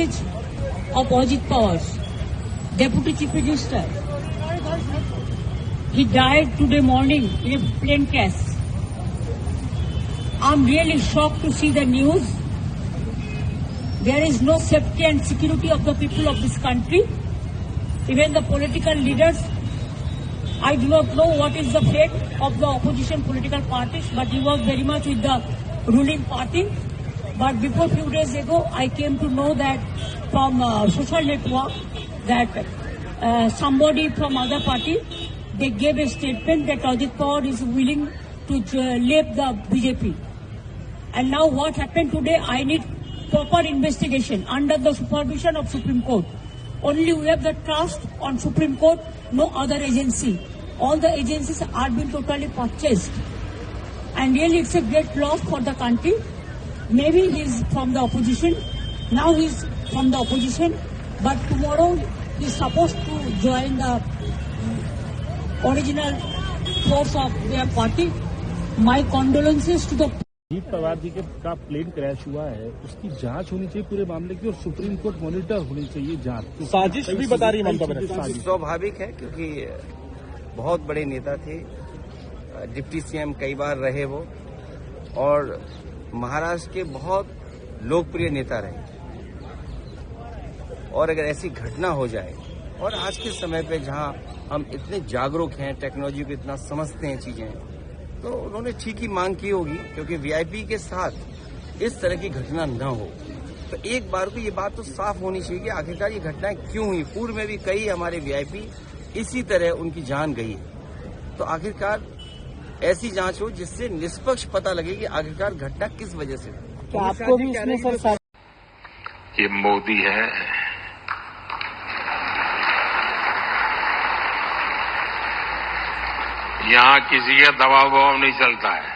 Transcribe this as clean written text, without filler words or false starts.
marriage of Ajit Pawar, Deputy Chief Minister. He died today morning in a plane crash. I'm really shocked to see the news. There is no safety and security of the people of this country. Even the political leaders, I do not know what is the fate of the opposition political parties, but he was very much with the ruling party. But before few days ago, I came to know that from social network that somebody from other party, they gave a statement that Ajit Pawar is willing to leave the BJP. And now what happened today, I need proper investigation under the supervision of Supreme Court. Only we have the trust on Supreme Court, no other agency. All the agencies are being totally purchased. And really it's a great loss for the country. Maybe he's from the opposition. Now he's from the opposition. But tomorrow he's supposed to join the original force of their party. My condolences to the Ajit Pawar ji का plane crash हुआ है, उसकी जांच होनी चाहिए पूरे मामले की और सुप्रीम कोर्ट मॉनिटर होनी चाहिए जांच। साजिश भी बता रही है ममता बनर्जी। स्वाभाविक है क्योंकि बहुत बड़े नेता थे, डिप्टी सीएम कई बार रहे वो, और महाराष्ट्र के बहुत लोकप्रिय नेता रहे। और अगर ऐसी घटना हो जाए, और आज के समय पे जहां हम इतने जागरूक हैं, टेक्नोलॉजी को इतना समझते हैं चीजें, तो उन्होंने ठीक ही मांग की होगी, क्योंकि वीआईपी के साथ इस तरह की घटना न हो। तो एक बार को ये बात तो साफ होनी चाहिए कि आखिरकार ये घटनाएं क्यों हुई। पूर्व में भी कई हमारे वीआईपी इसी तरह उनकी जान गई है। तो आखिरकार ऐसी जांच हो जिससे निष्पक्ष पता लगे कि आखिरकार घटना किस वजह से। क्या आपको भी इसमें सर ये मोदी है, यहाँ किसी का दबाव नहीं चलता है।